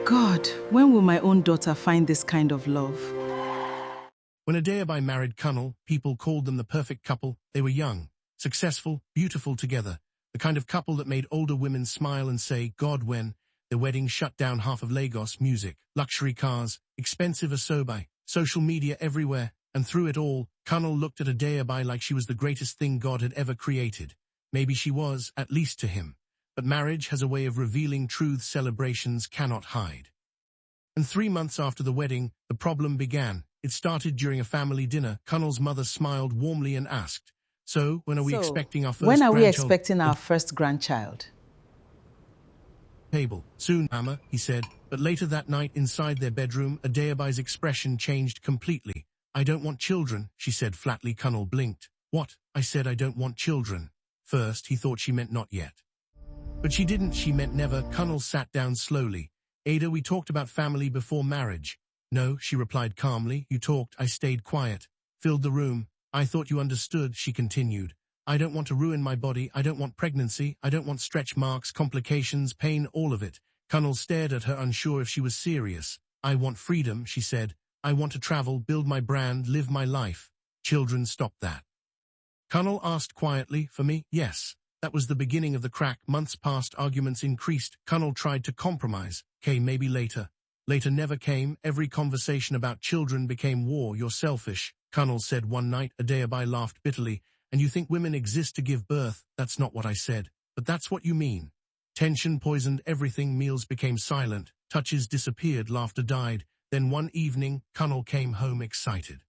God, when will my own daughter find this kind of love? When Adaobi married Kunle, people called them the perfect couple. They were young, successful, beautiful together. The kind of couple that made older women smile and say, God, when. Their wedding shut down half of Lagos. Music, luxury cars, expensive asobi, social media everywhere. And through it all, Kunle looked at Adaobi like she was the greatest thing God had ever created. Maybe she was, at least to him. But marriage has a way of revealing truths celebrations cannot hide. And 3 months after the wedding, the problem began. It started during a family dinner. Kunle's mother smiled warmly and asked, So, when are we expecting our first grandchild? Table. Soon, Mama, he said. But later that night inside their bedroom, Adaobi's expression changed completely. I don't want children, she said flatly. Kunle blinked. What? I said I don't want children. First, he thought she meant not yet. But she didn't, she meant never. Kunle sat down slowly. Ada, we talked about family before marriage. No, she replied calmly. You talked, I stayed quiet. Filled the room. I thought you understood, she continued. I don't want to ruin my body. I don't want pregnancy. I don't want stretch marks, complications, pain, all of it. Kunle stared at her, unsure if she was serious. I want freedom, she said. I want to travel, build my brand, live my life. Children, stop that. Kunle asked quietly, for me, yes. That was the beginning of the crack. Months passed, arguments increased. Kunle tried to compromise. Okay, maybe later. Later never came. Every conversation about children became war. You're selfish, Kunle said one night. Adaobi laughed bitterly. And you think women exist to give birth? That's not what I said. But that's what you mean. Tension poisoned everything. Meals became silent. Touches disappeared. Laughter died. Then one evening, Kunle came home excited.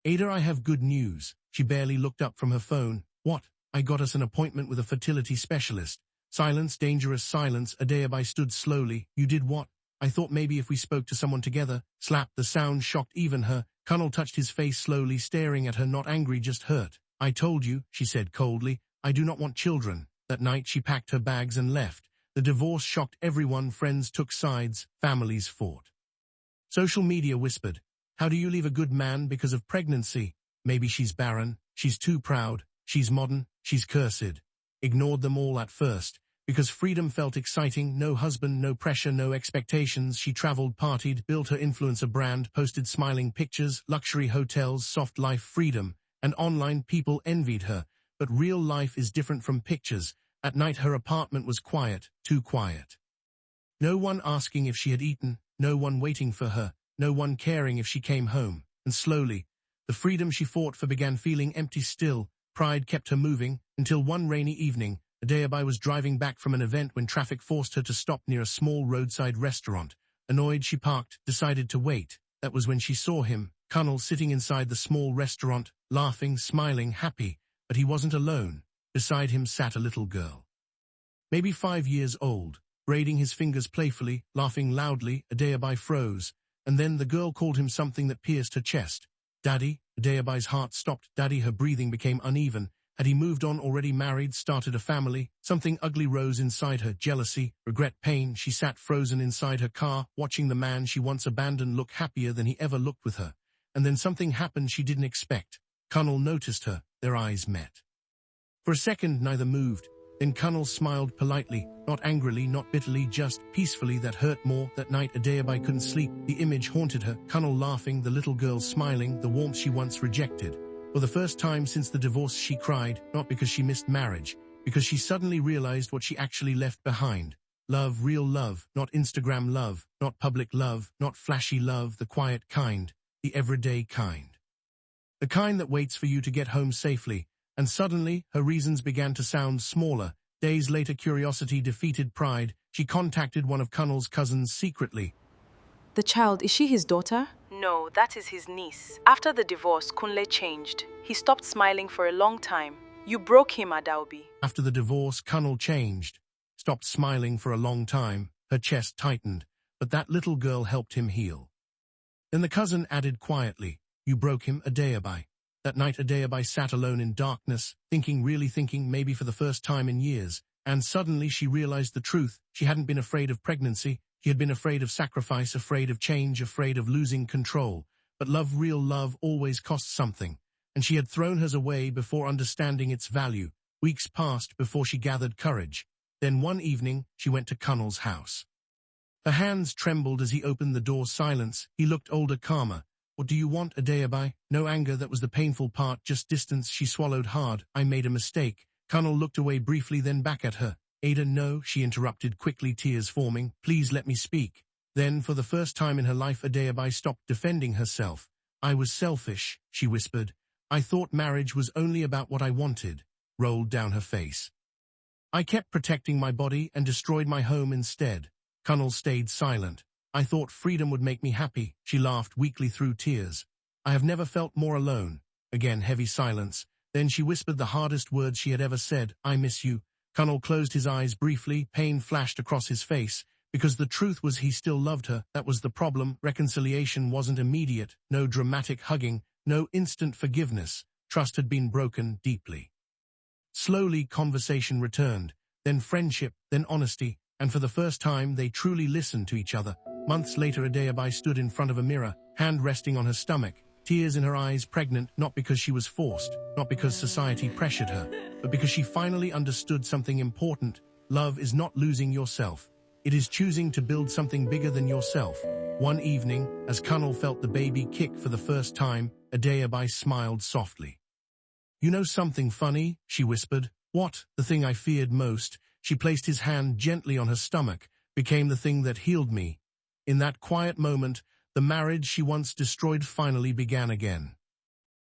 Ada, I have good news. She barely looked up from her phone. What? I got us an appointment with a fertility specialist. Silence, dangerous silence. Adaobi stood slowly. You did what? I thought maybe if we spoke to someone together. Slap. The sound shocked even her. Kunle touched his face slowly, staring at her, not angry, just hurt. I told you, she said coldly. I do not want children. That night she packed her bags and left. The divorce shocked everyone. Friends took sides. Families fought. Social media whispered. How do you leave a good man because of pregnancy? Maybe she's barren. She's too proud. She's modern. She's cursed. Ignored them all at first. Because freedom felt exciting, no husband, no pressure, no expectations. She traveled, partied, built her influencer brand, posted smiling pictures, luxury hotels, soft life, freedom. And online people envied her. But real life is different from pictures. At night her apartment was quiet, too quiet. No one asking if she had eaten, no one waiting for her, no one caring if she came home. And slowly, the freedom she fought for began feeling empty still. Pride kept her moving, until one rainy evening, Adaobi was driving back from an event when traffic forced her to stop near a small roadside restaurant. Annoyed, she parked, decided to wait. That was when she saw him, Kunle, sitting inside the small restaurant, laughing, smiling, happy. But he wasn't alone. Beside him sat a little girl. Maybe 5 years old, braiding his fingers playfully, laughing loudly. Adaobi froze. And then the girl called him something that pierced her chest. Daddy. Adaobi's heart stopped. Daddy. Her breathing became uneven. Had he moved on, already married, started a family? Something ugly rose inside her. Jealousy, regret, pain. She sat frozen inside her car, watching the man she once abandoned look happier than he ever looked with her. And then something happened she didn't expect. Kunle noticed her. Their eyes met. For a second, neither moved. Then Kunle smiled politely, not angrily, not bitterly, just peacefully. That hurt more. That night Adaobi couldn't sleep. The image haunted her. Kunle laughing, the little girl smiling, the warmth she once rejected. For the first time since the divorce she cried, not because she missed marriage, because she suddenly realized what she actually left behind. Love, real love, not Instagram love, not public love, not flashy love, the quiet kind, the everyday kind. The kind that waits for you to get home safely. And suddenly, her reasons began to sound smaller. Days later, curiosity defeated pride. She contacted one of Kunle's cousins secretly. The child, is she his daughter? No, that is his niece. After the divorce, Kunle changed. He stopped smiling for a long time. You broke him, Adaobi. After the divorce, Kunle changed. Stopped smiling for a long time. Her chest tightened. But that little girl helped him heal. Then the cousin added quietly, You broke him, Adaobi. That night Adaobi sat alone in darkness, thinking, really thinking, maybe for the first time in years. And suddenly she realized the truth. She hadn't been afraid of pregnancy. She had been afraid of sacrifice, afraid of change, afraid of losing control. But love, real love, always costs something. And she had thrown hers away before understanding its value. Weeks passed before she gathered courage. Then one evening, she went to Kunle's house. Her hands trembled as he opened the door. Silence. He looked older, calmer. What do you want, Adaobi? No anger, that was the painful part, just distance. She swallowed hard. I made a mistake. Kunle looked away briefly, then back at her. Ada, no, she interrupted quickly, tears forming. Please let me speak. Then, for the first time in her life, Adaobi stopped defending herself. I was selfish, she whispered. I thought marriage was only about what I wanted. Rolled down her face. I kept protecting my body and destroyed my home instead. Kunle stayed silent. I thought freedom would make me happy. She laughed weakly through tears. I have never felt more alone. Again, heavy silence. Then she whispered the hardest words she had ever said. I miss you. Kunle closed his eyes briefly. Pain flashed across his face. Because the truth was, he still loved her. That was the problem. Reconciliation wasn't immediate. No dramatic hugging. No instant forgiveness. Trust had been broken deeply. Slowly, conversation returned. Then friendship. Then honesty. And for the first time, they truly listened to each other. Months later, Adaobi stood in front of a mirror, hand resting on her stomach, tears in her eyes, pregnant, not because she was forced, not because society pressured her, but because she finally understood something important. Love is not losing yourself. It is choosing to build something bigger than yourself. One evening, as Kunle felt the baby kick for the first time, Adaobi smiled softly. You know something funny? She whispered. What? The thing I feared most. She placed his hand gently on her stomach, became the thing that healed me. In that quiet moment, the marriage she once destroyed finally began again.